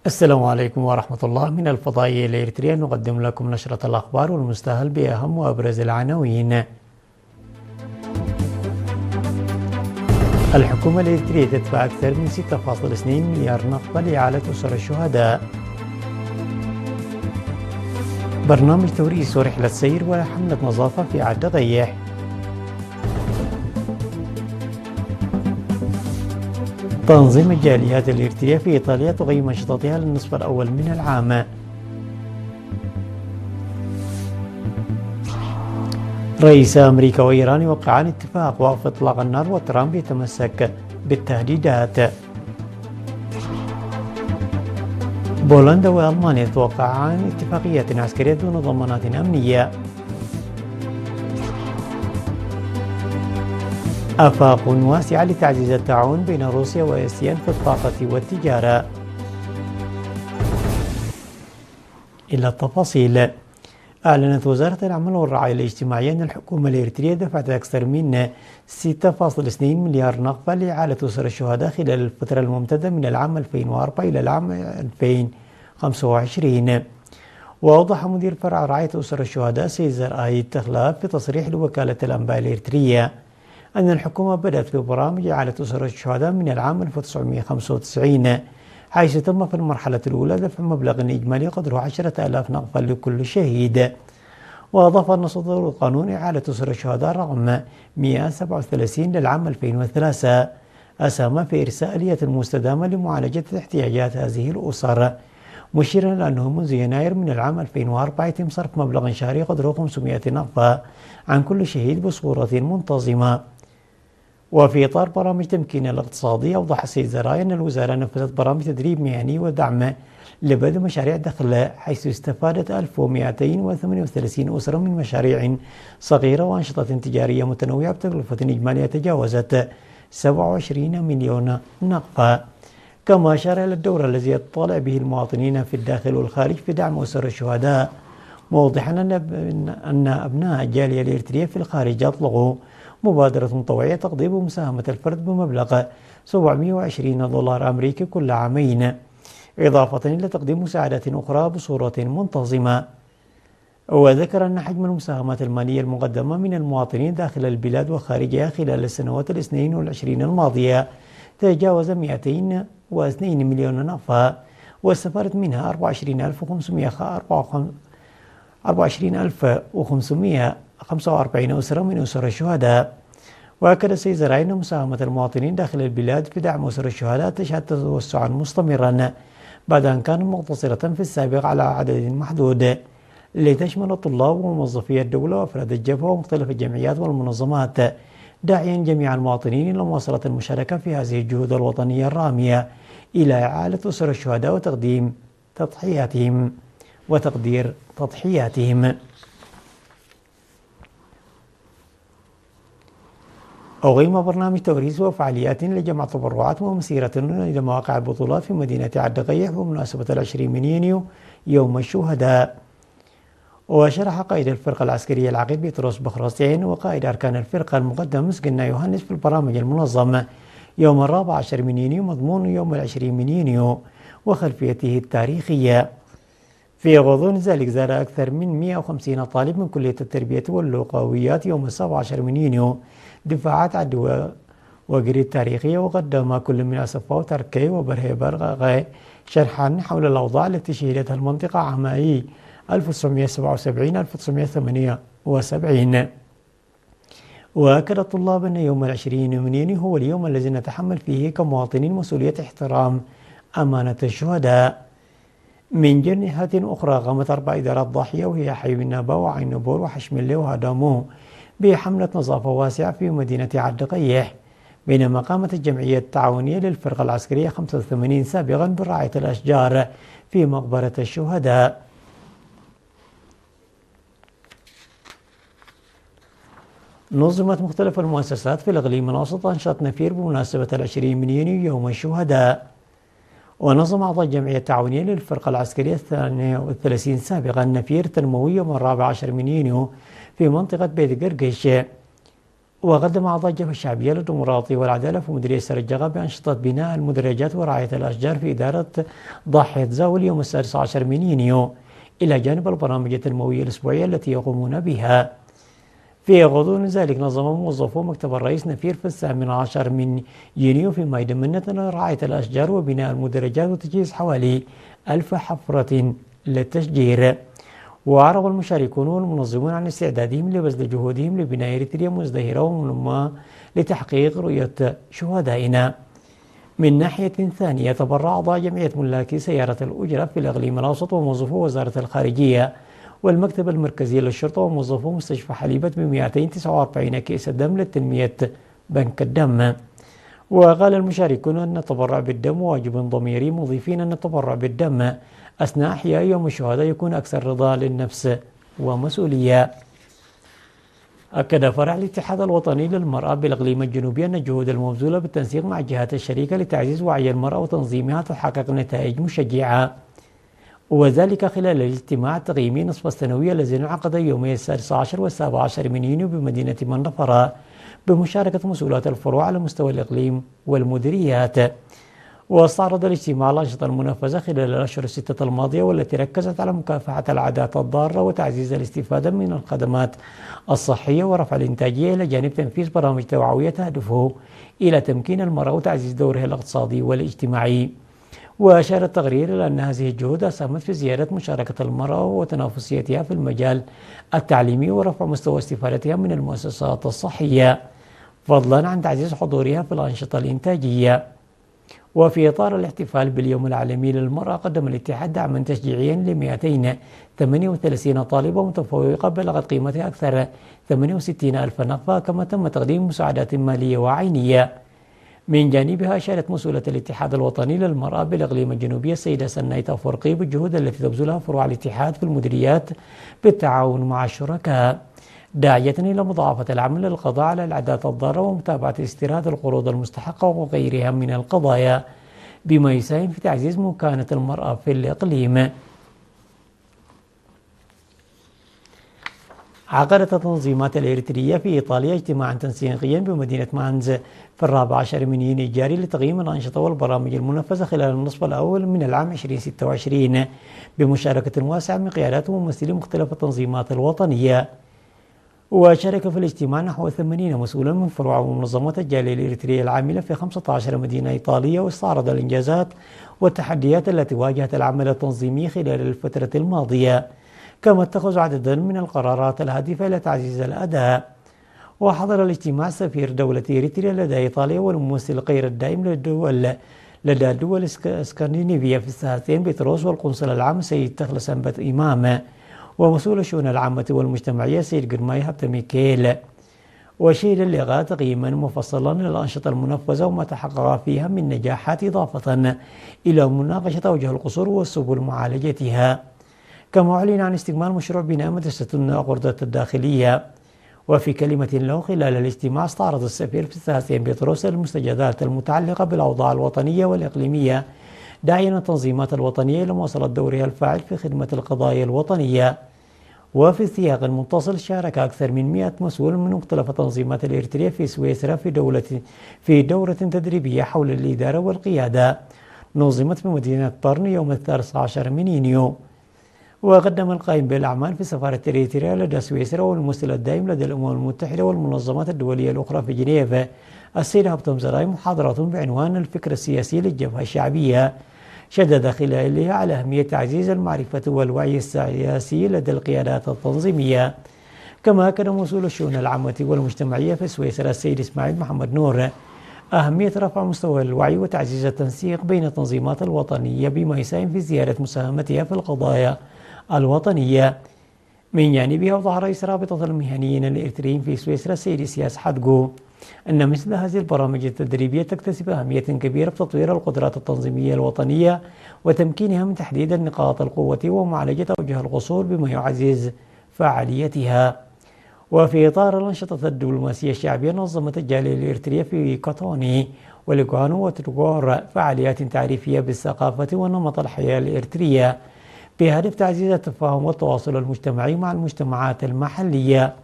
السلام عليكم ورحمة الله. من الفضائية الإريترية نقدم لكم نشرة الأخبار والمستهل بأهم وأبرز العناوين. الحكومة الإريترية تدفع أكثر من 6.2 مليار نقبة لإعالة أسر الشهداء. برنامج توريث ورحلة سير وحملة نظافة في عد ضيح. تنظيم الجاليات الإريترية في إيطاليا تغيم أنشطتها للنصف الأول من العام. رئيس أمريكا وإيران يوقعان اتفاق وقف إطلاق النار، وترامب يتمسك بالتهديدات. بولندا وألمانيا توقعان اتفاقية عسكرية دون ضمانات أمنية. آفاق واسعة لتعزيز التعاون بين روسيا وآسيا في الطاقة والتجارة. إلى التفاصيل. أعلنت وزارة العمل والرعاية الاجتماعية أن الحكومة الإريترية دفعت أكثر من 6.2 مليار نقبة لإعالة أسر الشهداء خلال الفترة الممتدة من العام 2004 إلى العام 2025. وأوضح مدير فرع رعاية أسر الشهداء سيزر آيد تخلاف في تصريح لوكالة الأنباء الإريترية أن الحكومة بدأت في برامج إعالة أسر الشهداء من العام 1995، حيث تم في المرحلة الأولى دفع مبلغ إجمالي قدره 10,000 نقبة لكل شهيد. وأضاف أن صدور قانون إعالة أسر الشهداء رقم 137 للعام 2003 أسهم في إرساء آلية مستدامة لمعالجة احتياجات هذه الأسر، مشيرا إلى أنه منذ يناير من العام 2004 يتم صرف مبلغ شهري قدره 500 نقبة عن كل شهيد بصورة منتظمة. وفي إطار برامج تمكين الاقتصادي، أوضح السيد زرايا أن الوزارة نفذت برامج تدريب مهني ودعم لبدء مشاريع دخل، حيث استفادت 1238 أسرة من مشاريع صغيرة وأنشطة تجارية متنوعة بتكلفة إجمالية تجاوزت 27 مليون نقبة. كما أشار إلى الدور الذي يطالع به المواطنين في الداخل والخارج في دعم أسر الشهداء، موضحا أن أبناء الجالية الإريترية في الخارج أطلقوا مبادرة مطوعية تقضي مساهمة الفرد بمبلغ $720 أمريكي كل عامين، إضافة إلى تقديم مساعدات أخرى بصورة منتظمة. وذكر أن حجم المساهمات المالية المقدمة من المواطنين داخل البلاد وخارجها خلال السنوات 22 الماضية تجاوز 202 مليون نقبة، واستفادت منها 24,545 أسرة من أسر الشهداء. وأكد السيد زراعي أن مساهمة المواطنين داخل البلاد في دعم أسر الشهداء تشهد توسعا مستمرا بعد أن كانت مقتصرة في السابق على عدد محدود، لتشمل الطلاب وموظفي الدولة وأفراد الجبهة ومختلف الجمعيات والمنظمات، داعيا جميع المواطنين إلى مواصلة المشاركة في هذه الجهود الوطنية الرامية إلى إعالة أسر الشهداء وتقدير تضحياتهم. أقيم برنامج توريث وفعاليات لجمع تبرعات ومسيرة إلى مواقع البطولات في مدينة عد ضيح بمناسبة 20 من يونيو يوم الشهداء. وشرح قائد الفرقة العسكرية العقيد بطرس بخرسين وقائد أركان الفرقة المقدم مسقنا يوهنس في البرامج المنظم يوم 14 من يونيو مضمون يوم 20 من يونيو وخلفيته التاريخية. في غضون ذلك زار أكثر من 150 طالب من كلية التربية واللغويات يوم 17 من يونيو دفاعات عد وقري التاريخية، وقدم كل من أسفا وتركي وبرهي برغي شرحا حول الأوضاع التي شهدتها المنطقة عامي 1977-1978. وأكد الطلاب أن يوم 20 من يونيو هو اليوم الذي نتحمل فيه كمواطنين مسؤولية احترام أمانة الشهداء. من جهة أخرى قامت 4 إدارات ضاحية وهي حي النابا وعين نبور وحشملة وهدامو بحملة نظافة واسعة في مدينة عد ضيح، بينما قامت الجمعية التعاونية للفرقة العسكرية 85 سابقا برعاية الأشجار في مقبرة الشهداء. نظمت مختلف المؤسسات في الإقليم الأوسط أنشطة نفير بمناسبة 20 من يونيو يوم الشهداء. ونظم أعضاء الجمعية التعاونية للفرقة العسكرية 32 سابقا نفير تنموي يوم 14 من يونيو في منطقة بيت قرقش. وقدم أعضاء الجبهة الشعبية للديمقراطية والعدالة في مديرية سرجغة بأنشطة بناء المدرجات ورعاية الأشجار في إدارة ضاحية زاول يوم 16 من يونيو، إلى جانب البرامج التنموية الأسبوعية التي يقومون بها. في غضون ذلك نظم موظفو مكتب الرئيس نفير في 18 من يونيو فيما يتضمن رعاية الأشجار وبناء المدرجات وتجهيز حوالي 1000 حفرة للتشجير. وأعرب المشاركون والمنظمون عن استعدادهم لبذل جهودهم لبناء إريتريا مزدهرة ومنمى لتحقيق رؤية شهدائنا. من ناحية ثانية، تبرع أعضاء جمعية ملاكي سيارة الأجرة في الإقليم الأوسط وموظفو وزارة الخارجية والمكتب المركزي للشرطة وموظفو مستشفى حليبة ب 249 كيس دم لتنمية بنك الدم. وقال المشاركون أن التبرع بالدم واجب ضميري، مضيفين أن التبرع بالدم أثناء إحياء يوم الشهداء يكون أكثر رضا للنفس ومسؤولية. أكد فرع الاتحاد الوطني للمرأة بالإقليم الجنوبي أن الجهود المبذولة بالتنسيق مع الجهات الشريكة لتعزيز وعي المرأة وتنظيمها تحقق نتائج مشجعة، وذلك خلال الاجتماع التقييمي نصف السنوي الذي انعقد يومي 16 و17 من يونيو بمدينة منفرة بمشاركة مسؤولات الفروع على مستوى الإقليم والمديريات. واستعرض الاجتماع الأنشطة المنفذة خلال الأشهر الستة الماضية والتي ركزت على مكافحة العادات الضارة وتعزيز الاستفادة من الخدمات الصحية ورفع الإنتاجية، إلى جانب تنفيذ برامج توعوية تهدفه إلى تمكين المرأة وتعزيز دورها الاقتصادي والاجتماعي. وأشار التقرير إلى أن هذه الجهود أسهمت في زيادة مشاركة المرأة وتنافسيتها في المجال التعليمي ورفع مستوى استفادتها من المؤسسات الصحية، فضلا عن تعزيز حضورها في الأنشطة الإنتاجية. وفي إطار الاحتفال باليوم العالمي للمرأة، قدم الاتحاد دعما تشجيعيا ل 238 طالبة متفوقة بلغت قيمتها أكثر 68 ألف نقفة، كما تم تقديم مساعدات مالية وعينية. من جانبها، أشارت مسؤولة الاتحاد الوطني للمرأة بالإقليم الجنوبي السيدة سنايت أفورقي بالجهود التي تبذلها فروع الاتحاد في المديريات بالتعاون مع الشركاء، داعية إلى مضاعفة العمل للقضاء على العادات الضارة ومتابعة استيراد القروض المستحقة وغيرها من القضايا، بما يساهم في تعزيز مكانة المرأة في الإقليم. عقدت التنظيمات الإريترية في إيطاليا اجتماعا تنسيقيا بمدينة مانز في 14 من يونيو الجاري لتقييم الأنشطة والبرامج المنفذة خلال النصف الأول من العام 2026 بمشاركة واسعة من قيادات وممثلي مختلف التنظيمات الوطنية. وشارك في الاجتماع نحو 80 مسؤولا من فروع ومنظمات الجالية الإريترية العاملة في 15 مدينة إيطالية، واستعرض الإنجازات والتحديات التي واجهت العمل التنظيمي خلال الفترة الماضية، كما اتخذوا عددا من القرارات الهادفة إلى تعزيز الأداء. وحضر الاجتماع سفير دولة إريتريا لدى إيطاليا والممثل غير الدائم لدى الدول الاسكندنافية في الساحتين بطرس، والقنصل العام سيد تخلص أنبت إمام، ومسؤول الشؤون العامة والمجتمعية سيد جرماي هبت ميكيل. وشهد اللقاء تقييما مفصلا للأنشطة المنفذة وما تحقق فيها من نجاحات، إضافة إلى مناقشة أوجه القصور وسبل معالجتها. كما أعلن عن استكمال مشروع بناء مدرسة القردة الداخلية. وفي كلمة له خلال الاجتماع، استعرض السفير في سان بطرس المستجدات المتعلقة بالأوضاع الوطنية والإقليمية، داعيا التنظيمات الوطنية إلى مواصلة دورها الفاعل في خدمة القضايا الوطنية. وفي سياق متصل، شارك أكثر من 100 مسؤول من مختلف التنظيمات الإريترية في سويسرا في دورة تدريبية حول الإدارة والقيادة نظمت بمدينة طرن يوم 13 من يونيو. وقدم القائم بالأعمال في سفارة إريتريا لدى سويسرا والممثل الدائم لدى الأمم المتحدة والمنظمات الدولية الأخرى في جنيف السيد هبتم زراي محاضرة بعنوان الفكر السياسي للجبهة الشعبية، شدد خلالها على أهمية تعزيز المعرفة والوعي السياسي لدى القيادات التنظيمية. كما أكد مسؤول الشؤون العامة والمجتمعية في سويسرا السيد إسماعيل محمد نور أهمية رفع مستوى الوعي وتعزيز التنسيق بين التنظيمات الوطنية بما يساهم في زيادة مساهمتها في القضايا الوطنية. من جانبها، أوضح رئيس رابطة المهنيين الإريتريين في سويسرا السيد سياس حدقو أن مثل هذه البرامج التدريبية تكتسب أهمية كبيرة في تطوير القدرات التنظيمية الوطنية وتمكينها من تحديد نقاط القوة ومعالجة أوجه القصور بما يعزز فعاليتها. وفي إطار الأنشطة الدبلوماسية الشعبية، نظمت الجالية الإريترية في كوتوني وليغانو وتروغور فعاليات تعريفية بالثقافة ونمط الحياة الإريترية بهدف تعزيز التفاهم والتواصل المجتمعي مع المجتمعات المحلية.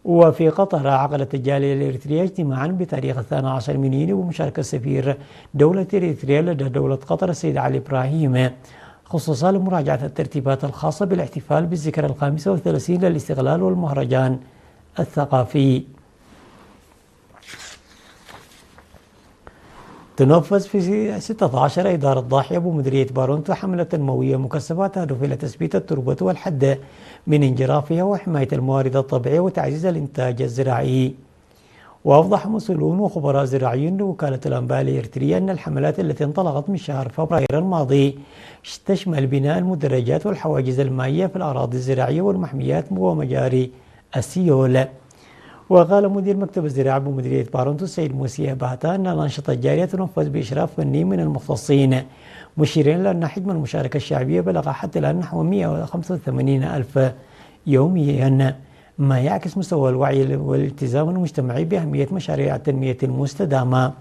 وفي قطر عقدت الجالية الإريترية اجتماعا بتاريخ 12 من يونيو بمشاركة سفير دولة إريتريا لدى دولة قطر السيد علي إبراهيم، خصوصا لمراجعة الترتيبات الخاصة بالاحتفال بالذكرى 35 للاستقلال والمهرجان الثقافي. تنفذ في 16 إدارة ضاحية بمديرية بارونتو حملة تنموية مكثفة تهدف إلى تثبيت التربة والحد من انجرافها وحماية الموارد الطبيعية وتعزيز الإنتاج الزراعي. وأوضح مسؤولون وخبراء زراعيون لوكالة الأنباء الإريترية أن الحملات التي انطلقت من شهر فبراير الماضي تشمل بناء المدرجات والحواجز المائية في الأراضي الزراعية والمحميات ومجاري السيول. وقال مدير مكتب الزراعة بمديرية بارونتو السيد موسى باتا أن الأنشطة الجارية تنفذ بإشراف فني من المختصين، مشيرين إلى أن حجم المشاركة الشعبية بلغ حتى الآن نحو 185 ألف يوميا، ما يعكس مستوى الوعي والالتزام المجتمعي بأهمية مشاريع التنمية المستدامة.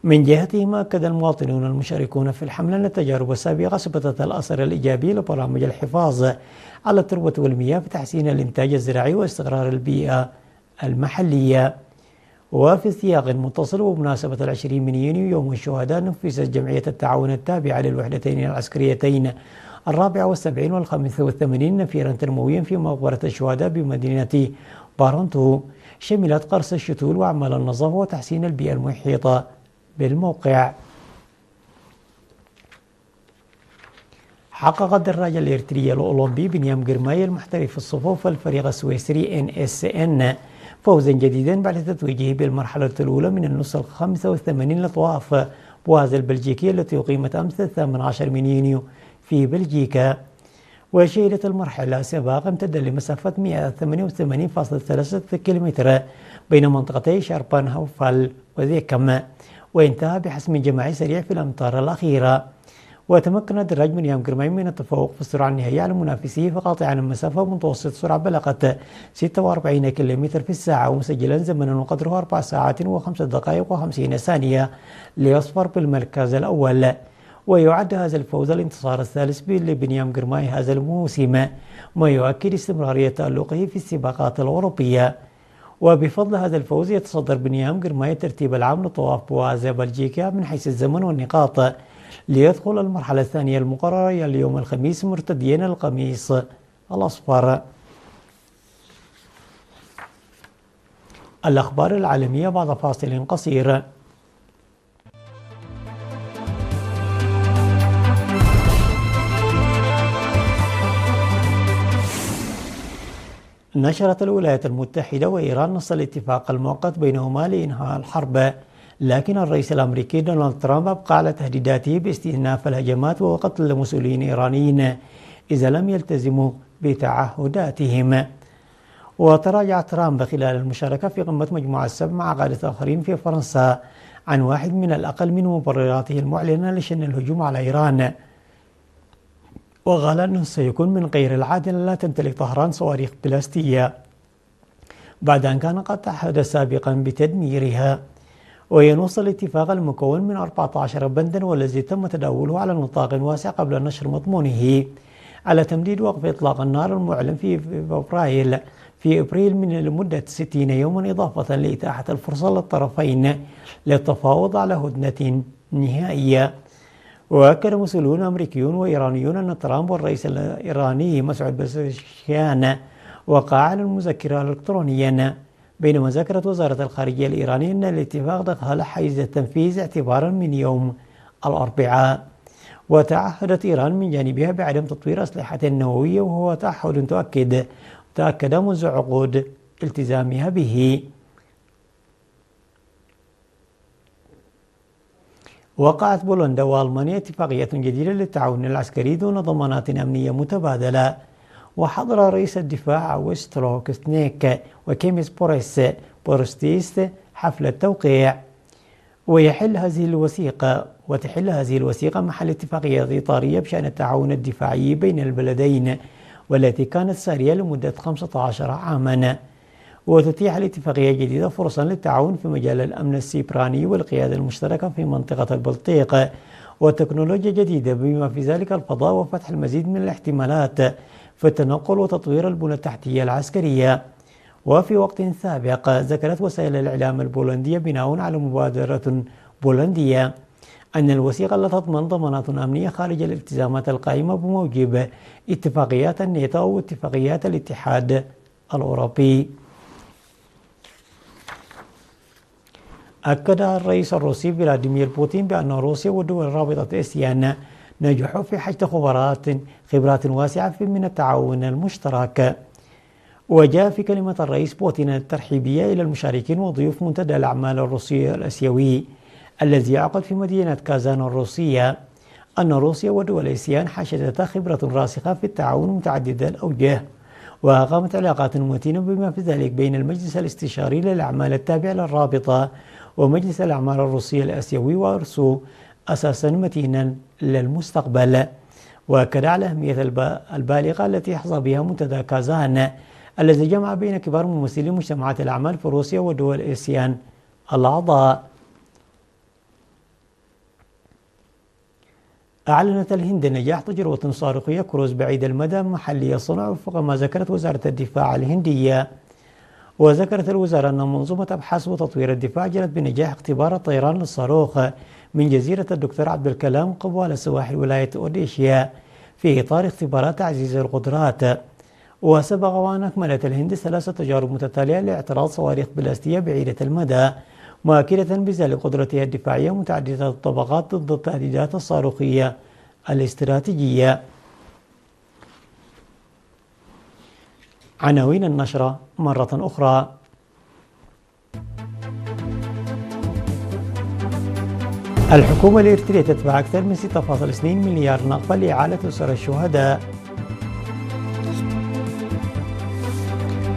من جهتهم أكد المواطنون المشاركون في الحملة أن التجارب السابقة أثبتت الأثر الإيجابي لبرامج الحفاظ على التربة والمياه في تحسين الإنتاج الزراعي واستقرار البيئة المحلية. وفي سياق متصل وبمناسبة 20 من يونيو يوم الشهداء، نفذت جمعية التعاون التابعة للوحدتين العسكريتين 74 و85 نفيرا تنمويا في مقبرة الشهداء بمدينة بارونتو، شملت قرص الشتول وأعمال النظافة وتحسين البيئة المحيطة بالموقع. حقق الدراجة الإريترية الأولمبي بنيام جرماي المحترف في الصفوف الفريق السويسري NSN فوزا جديدا بعد تتويجه بالمرحلة الأولى من النصف 85 لطواف بواز البلجيكية التي أقيمت أمس 18 من يونيو في بلجيكا. وشهدت المرحلة سباق امتد لمسافة 188.3 كيلومتر بين منطقتي شاربان هوفال وذيكم، وانتهى بحسم جماعي سريع في الأمتار الأخيرة. وتمكن الدراج من يام جرماي من التفوق في السرعة النهائية على منافسيه فقاطعا المسافة متوسط سرعة بلغت 46 كيلومتر في الساعة، ومسجلا زمنا قدره 4 ساعات و5 دقائق و50 ثانية ليصفر بالمركز الأول. ويعد هذا الفوز الانتصار الثالث لبنيام جرماي هذا الموسم، ما يؤكد استمرارية تألقه في السباقات الأوروبية. وبفضل هذا الفوز يتصدر بنيام جرماي الترتيب العام لطواف بواز بلجيكا من حيث الزمن والنقاط، ليدخل المرحلة الثانية المقررة اليوم الخميس مرتديا القميص الأصفر. الأخبار العالمية بعد فاصل قصير. نشرت الولايات المتحدة وإيران نص الاتفاق المؤقت بينهما لإنهاء الحرب، لكن الرئيس الأمريكي دونالد ترامب أبقى على تهديداته باستئناف الهجمات وقتل مسؤولين إيرانيين إذا لم يلتزموا بتعهداتهم. وتراجع ترامب خلال المشاركة في قمة مجموعة السبع مع قادة آخرين في فرنسا عن واحد من الأقل من مبرراته المعلنة لشن الهجوم على إيران، وقال أنه سيكون من غير العادل لا تمتلك طهران صواريخ بلاستية بعد أن كان قد تعهد سابقا بتدميرها. وينص الاتفاق المكون من 14 بندا والذي تم تداوله على نطاق واسع قبل نشر مضمونه على تمديد وقف إطلاق النار المعلن في أبريل من لمدة 60 يوما، إضافة لإتاحة الفرصة للطرفين للتفاوض على هدنة نهائية. وأكد مسؤولون أمريكيون وإيرانيون أن ترامب والرئيس الإيراني مسعود بزشكيان وقعا على المذكرة الإلكترونية، بينما ذكرت وزارة الخارجية الإيرانية أن الاتفاق دخل حيز التنفيذ اعتبارا من يوم الأربعاء. وتعهدت إيران من جانبها بعدم تطوير أسلحة نووية، وهو تعهد تأكد منذ عقود التزامها به. وقعت بولندا وألمانيا اتفاقية جديدة للتعاون العسكري دون ضمانات أمنية متبادلة. وحضر رئيس الدفاع ويستلوك سنيك وكيميس بورستيس حفل التوقيع. وتحل هذه الوثيقة محل اتفاقية إطارية بشأن التعاون الدفاعي بين البلدين، والتي كانت سارية لمدة 15 عاما. وتتيح الاتفاقية الجديدة فرصا للتعاون في مجال الأمن السيبراني والقيادة المشتركة في منطقة البلطيق وتكنولوجيا جديدة بما في ذلك الفضاء، وفتح المزيد من الاحتمالات في التنقل وتطوير البنى التحتية العسكرية. وفي وقت سابق ذكرت وسائل الإعلام البولندية بناء على مبادرة بولندية أن الوثيقة لا تضمن ضمانات أمنية خارج الالتزامات القائمة بموجب اتفاقيات الناتو واتفاقيات الاتحاد الأوروبي. أكد الرئيس الروسي فلاديمير بوتين بأن روسيا ودول رابطة آسيان نجحوا في حشد خبرات واسعة من التعاون المشترك. وجاء في كلمة الرئيس بوتين الترحيبية إلى المشاركين وضيوف منتدى الأعمال الروسي الآسيوي الذي يعقد في مدينة كازان الروسية أن روسيا ودول آسيان حشدتا خبرة راسخة في التعاون متعدد الأوجه، وأقامت علاقات متينة بما في ذلك بين المجلس الاستشاري للأعمال التابع للرابطة ومجلس الأعمال الروسي الآسيوي، وأرسوا أساسا متينا للمستقبل. وأكد على أهمية البالغة التي يحظى بها منتدى كازان الذي جمع بين كبار ممثلي مجتمعات الأعمال في روسيا ودول آسيان الأعضاء. أعلنت الهند نجاح تجربة صاروخية كروز بعيد المدى محلية الصنع وفق ما ذكرت وزارة الدفاع الهندية. وذكرت الوزارة أن منظومة أبحاث وتطوير الدفاع جرت بنجاح اختبار الطيران للصاروخ من جزيرة الدكتور عبد الكلام قبال سواحل ولاية أوديشيا في إطار اختبارات تعزيز القدرات. وسبق وأن أكملت الهند 3 تجارب متتالية لاعتراض صواريخ بلاستية بعيدة المدى، مؤكدة بذلك قدرتها الدفاعية متعددة الطبقات ضد التهديدات الصاروخية الاستراتيجية. عناوين النشرة مرة أخرى. الحكومة الإريترية تدفع أكثر من 6.2 مليار نقفة لإعالة أسر الشهداء.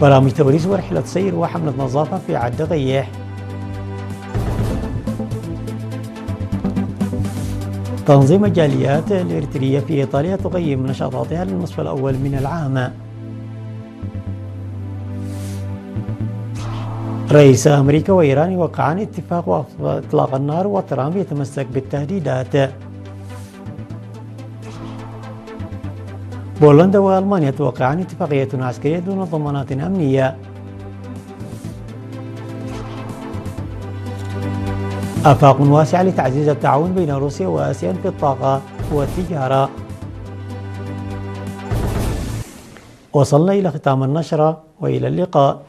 برامج توريث ورحلة سير وحملة نظافة في عد غيح. تنظيم الجاليات الإريترية في إيطاليا تقيم نشاطاتها للنصف الأول من العام. رئيس أمريكا وإيران يوقعان اتفاق إطلاق النار، وترامب يتمسك بالتهديدات. بولندا وألمانيا توقعان اتفاقية عسكرية دون ضمانات أمنية. آفاق واسعة لتعزيز التعاون بين روسيا وآسيا في الطاقة والتجارة. وصلنا إلى ختام النشرة، وإلى اللقاء.